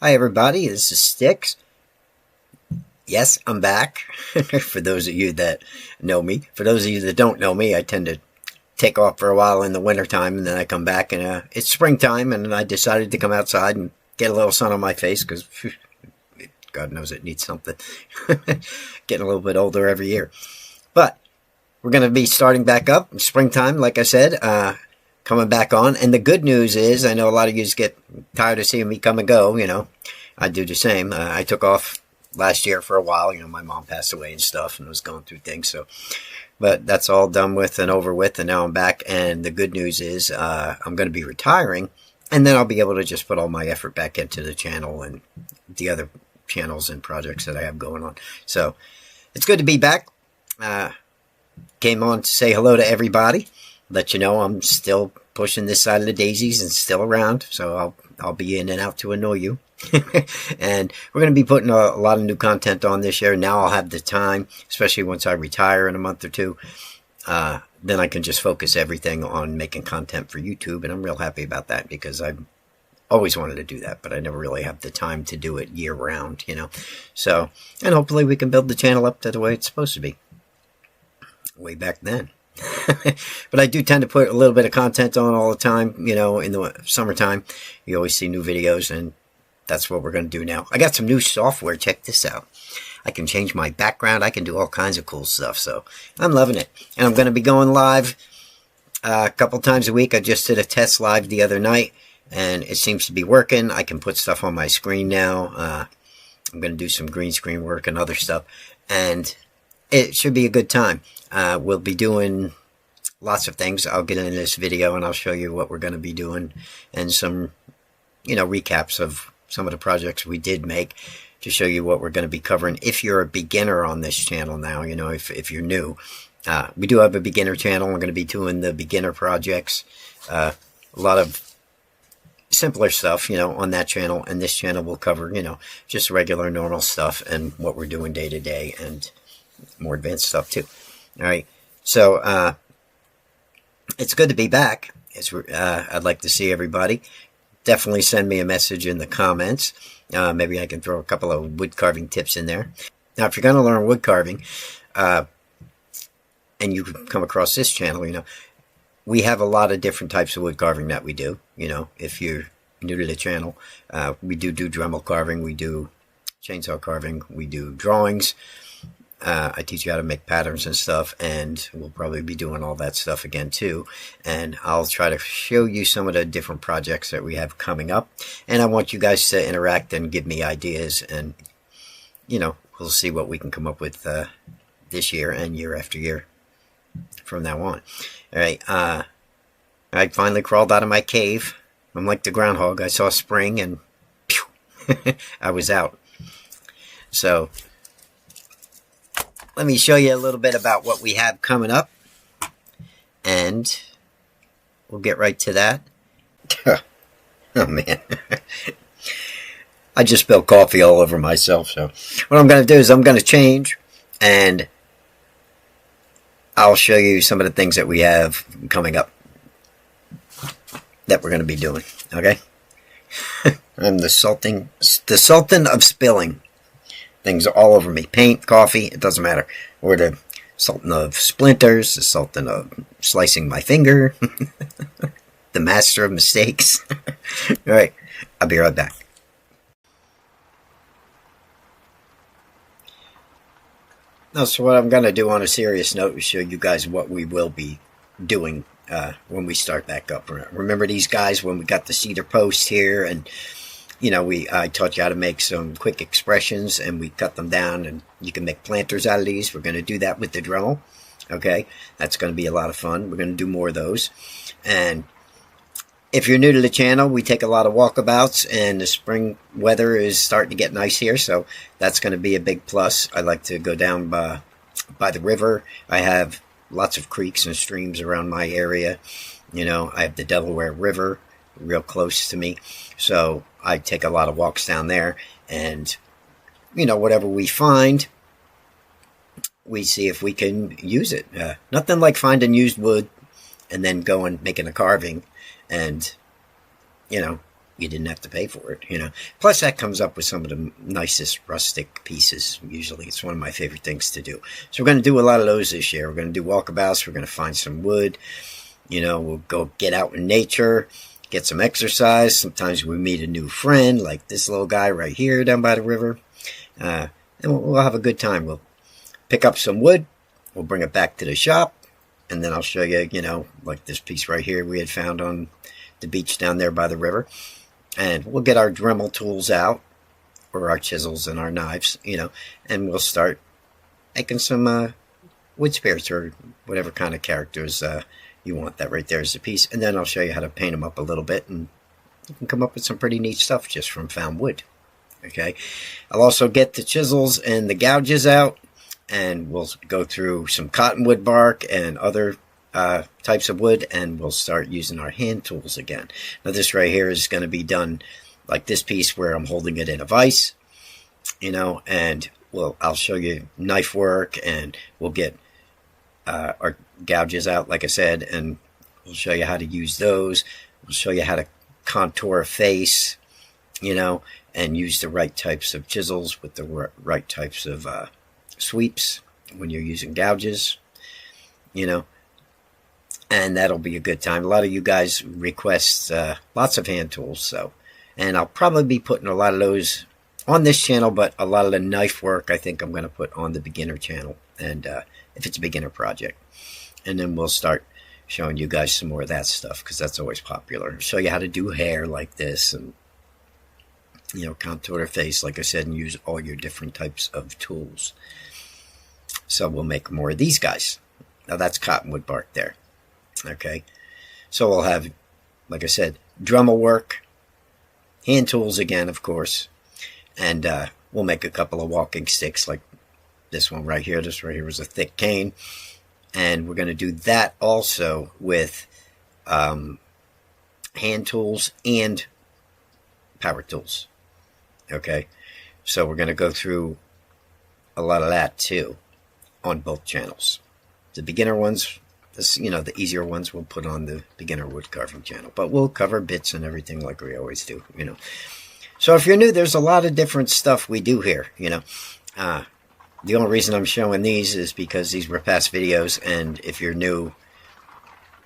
Hi everybody, this is Sticks. Yes, I'm back. For those of you that know me. For those of you that don't know me, I tend to take off for a while in the wintertime, and then I come back, and it's springtime, and I decided to come outside and get a little sun on my face, because God knows it needs something. Getting a little bit older every year. But we're going to be starting back up. Springtime, like I said, coming back on. And the good news is, I know a lot of you get tired of seeing me come and go, I do the same. I took off last year for a while. My mom passed away and stuff, and was going through things. But that's all done with and over with, and now I'm back. And the good news is I'm going to be retiring, and then I'll be able to just put all my effort back into the channel and the other channels and projects that I have going on. So it's good to be back. Came on to say hello to everybody. Let you know I'm still pushing this side of the daisies and still around, so I'll be in and out to annoy you. And we're going to be putting a lot of new content on this year. Now I'll have the time, especially once I retire in a month or two. Then I can just focus everything on making content for YouTube, and I'm real happy about that, because I've always wanted to do that, but I never really have the time to do it year round, So, and hopefully we can build the channel up to the way it's supposed to be. Way back then. But I do tend to put a little bit of content on all the time, in the summertime. You always see new videos, and that's what we're going to do now. I got some new software. Check this out. I can change my background. I can do all kinds of cool stuff, so I'm loving it. And I'm going to be going live a couple times a week. I just did a test live the other night, and it seems to be working. I can put stuff on my screen now. I'm going to do some green screen work and other stuff, and it should be a good time. We'll be doing lots of things. I'll get into this video and I'll show you what we're going to be doing, and some, recaps of some of the projects we did make, to show you what we're going to be covering. If you're a beginner on this channel now, if you're new, we do have a beginner channel. We're going to be doing the beginner projects, a lot of simpler stuff, on that channel, and this channel will cover, just regular normal stuff and what we're doing day to day, and more advanced stuff too. All right, so it's good to be back. I'd like to see everybody. Definitely send me a message in the comments. Maybe I can throw a couple of wood carving tips in there. Now, if you're going to learn wood carving, and you come across this channel, we have a lot of different types of wood carving that we do. If you're new to the channel, we do Dremel carving, we do chainsaw carving, we do drawings. I teach you how to make patterns and stuff, and we'll probably be doing all that stuff again too. And I'll try to show you some of the different projects that we have coming up. And I want you guys to interact and give me ideas, and we'll see what we can come up with this year and year after year from now on. All right, I finally crawled out of my cave. I'm like the groundhog. I saw spring, and pew, I was out. So let me show you a little bit about what we have coming up, and we'll get right to that. Oh, man. I just spilled coffee all over myself, so what I'm going to do is I'm going to change, and I'll show you some of the things that we have coming up that we're going to be doing, okay? I'm the Sultan of spilling. Things are all over me. Paint, coffee, it doesn't matter. Or the Sultan of splinters, the Sultan of slicing my finger, the master of mistakes. All right, I'll be right back. Now, so what I'm going to do on a serious note is show you guys what we will be doing when we start back up. Remember these guys when we got the cedar post here, and I taught you how to make some quick expressions, and we cut them down, and you can make planters out of these. We're going to do that with the Dremel. Okay, that's going to be a lot of fun. We're going to do more of those. And if you're new to the channel, we take a lot of walkabouts, and the spring weather is starting to get nice here, so that's going to be a big plus. I like to go down by the river. I have lots of creeks and streams around my area. I have the Delaware River real close to me, so I take a lot of walks down there, and whatever we find, we see if we can use it. Nothing like finding used wood and then going making a carving, and you didn't have to pay for it, you know. Plus, that comes up with some of the nicest rustic pieces. Usually, it's one of my favorite things to do. So we're going to do a lot of those this year. We're going to do walkabouts. We're going to find some wood. You know, we'll go get out in nature, get some exercise. Sometimes we meet a new friend, like this little guy right here down by the river. And we'll have a good time. We'll pick up some wood. We'll bring it back to the shop. And then I'll show you, you know, like this piece right here we had found on the beach down there by the river. And we'll get our Dremel tools out, or our chisels and our knives, you know, and we'll start making some wood spirits or whatever kind of characters you want. That right there is the piece. And then I'll show you how to paint them up a little bit, and you can come up with some pretty neat stuff just from found wood. Okay. I'll also get the chisels and the gouges out, and we'll go through some cottonwood bark and other types of wood, and we'll start using our hand tools again. Now this right here is going to be done like this piece where I'm holding it in a vise, you know, and I'll show you knife work, and we'll get our gouges out, like I said, and we'll show you how to use those. We'll show you how to contour a face, you know, and use the right types of chisels with the right types of sweeps when you're using gouges, you know. And that'll be a good time. A lot of you guys request lots of hand tools, so. And I'll probably be putting a lot of those on this channel, but a lot of the knife work I think I'm going to put on the beginner channel, and if it's a beginner project. And then we'll start showing you guys some more of that stuff, because that's always popular. Show you how to do hair like this, and, you know, contour the face, like I said, and use all your different types of tools. So we'll make more of these guys. Now that's cottonwood bark there. Okay, so we'll have, like I said, Dremel work, hand tools again, of course, and we'll make a couple of walking sticks like this one right here. This right here was a thick cane, and we're going to do that also with hand tools and power tools. Okay, so we're going to go through a lot of that too on both channels. The beginner ones, you know, the easier ones we'll put on the beginner wood carving channel, but we'll cover bits and everything like we always do, you know. So if you're new, there's a lot of different stuff we do here, you know. The only reason I'm showing these is because these were past videos, and if you're new,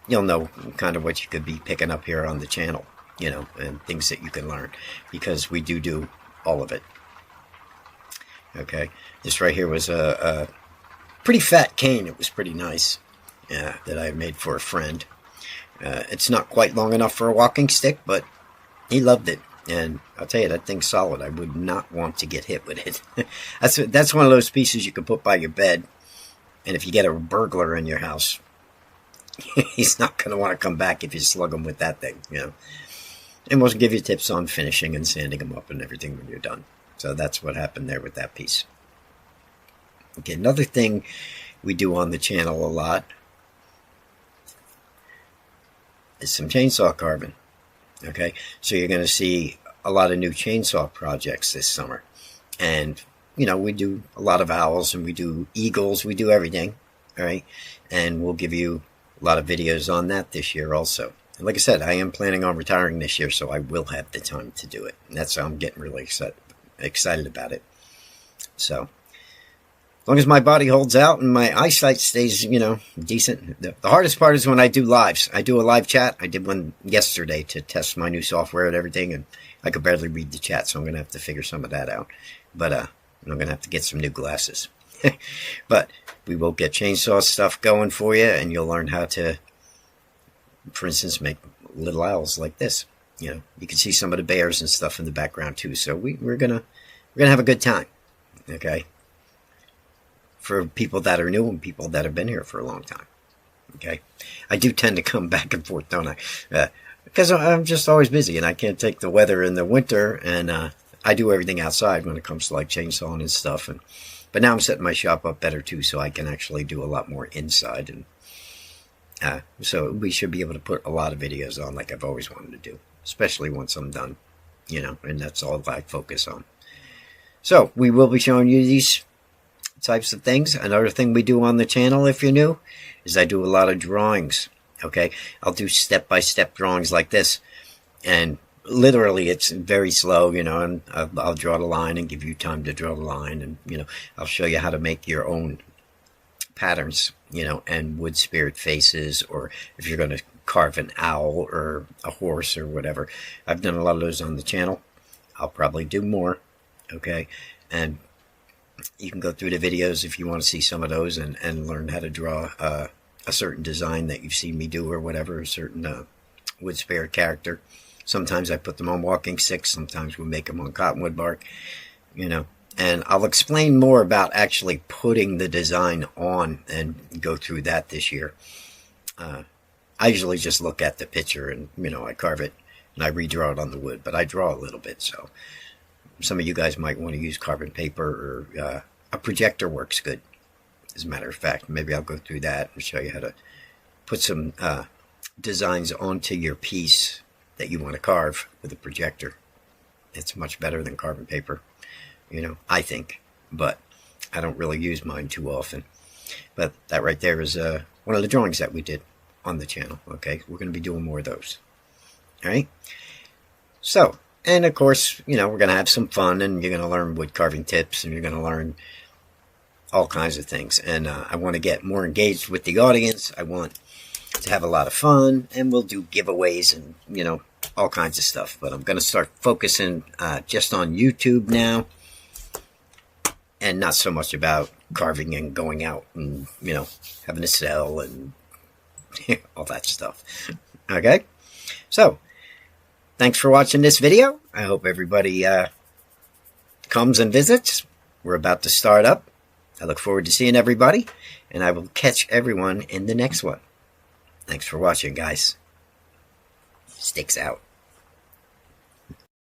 you'll know kind of what you could be picking up here on the channel, you know, and things that you can learn, because we do all of it. Okay, this right here was a pretty fat cane. It was pretty nice. That I made for a friend. It's not quite long enough for a walking stick, but he loved it. And I'll tell you, that thing's solid. I would not want to get hit with it. That's one of those pieces you can put by your bed, and if you get a burglar in your house, he's not going to want to come back if you slug him with that thing, you know. And we'll give you tips on finishing and sanding them up and everything when you're done. So that's what happened there with that piece. Okay, another thing we do on the channel a lot is some chainsaw carving. Okay, so you're going to see a lot of new chainsaw projects this summer, and you know, we do a lot of owls and we do eagles, we do everything. All right, and we'll give you a lot of videos on that this year also. And like I said, I am planning on retiring this year, so I will have the time to do it, and that's how I'm getting really excited about it. So as long as my body holds out and my eyesight stays, you know, decent. The hardest part is when I do lives. I do a live chat. I did one yesterday to test my new software and everything, and I could barely read the chat, so I'm going to have to figure some of that out. But I'm going to have to get some new glasses. But we will get chainsaw stuff going for you, and you'll learn how to, for instance, make little owls like this. You know, you can see some of the bears and stuff in the background too. So we're gonna have a good time. Okay. For people that are new and people that have been here for a long time. Okay, I do tend to come back and forth, don't I? Because I'm just always busy, and I can't take the weather in the winter, and I do everything outside when it comes to like chainsawing and stuff. But now I'm setting my shop up better too, so I can actually do a lot more inside, and so we should be able to put a lot of videos on like I've always wanted to do, especially once I'm done, you know, and that's all I focus on. So we will be showing you these types of things. Another thing we do on the channel, if you're new, is I do a lot of drawings. Okay, I'll do step-by-step drawings like this, and literally, it's very slow, you know, and I'll draw the line and give you time to draw the line, and you know, I'll show you how to make your own patterns, you know, and wood spirit faces, or if you're going to carve an owl or a horse or whatever. I've done a lot of those on the channel. I'll probably do more, okay? And you can go through the videos if you want to see some of those, and learn how to draw a certain design that you've seen me do or whatever, a certain wood spirit character. Sometimes I put them on walking sticks, sometimes we make them on cottonwood bark, you know. And I'll explain more about actually putting the design on and go through that this year. I usually just look at the picture and, you know, I carve it and I redraw it on the wood, but I draw a little bit. So some of you guys might want to use carbon paper, or a projector works good. As a matter of fact, maybe I'll go through that and show you how to put some designs onto your piece that you want to carve with a projector. It's much better than carbon paper, you know, I think, but I don't really use mine too often. But that right there is one of the drawings that we did on the channel. Okay, we're going to be doing more of those. All right. So, and of course, you know, we're going to have some fun, and you're going to learn wood carving tips, and you're going to learn all kinds of things. And I want to get more engaged with the audience. I want to have a lot of fun, and we'll do giveaways and, you know, all kinds of stuff. But I'm going to start focusing just on YouTube now, and not so much about carving and going out and, you know, having to sell and all that stuff. Okay, so thanks for watching this video. I hope everybody comes and visits. We're about to start up. I look forward to seeing everybody, and I will catch everyone in the next one. Thanks for watching, guys. Sticks out.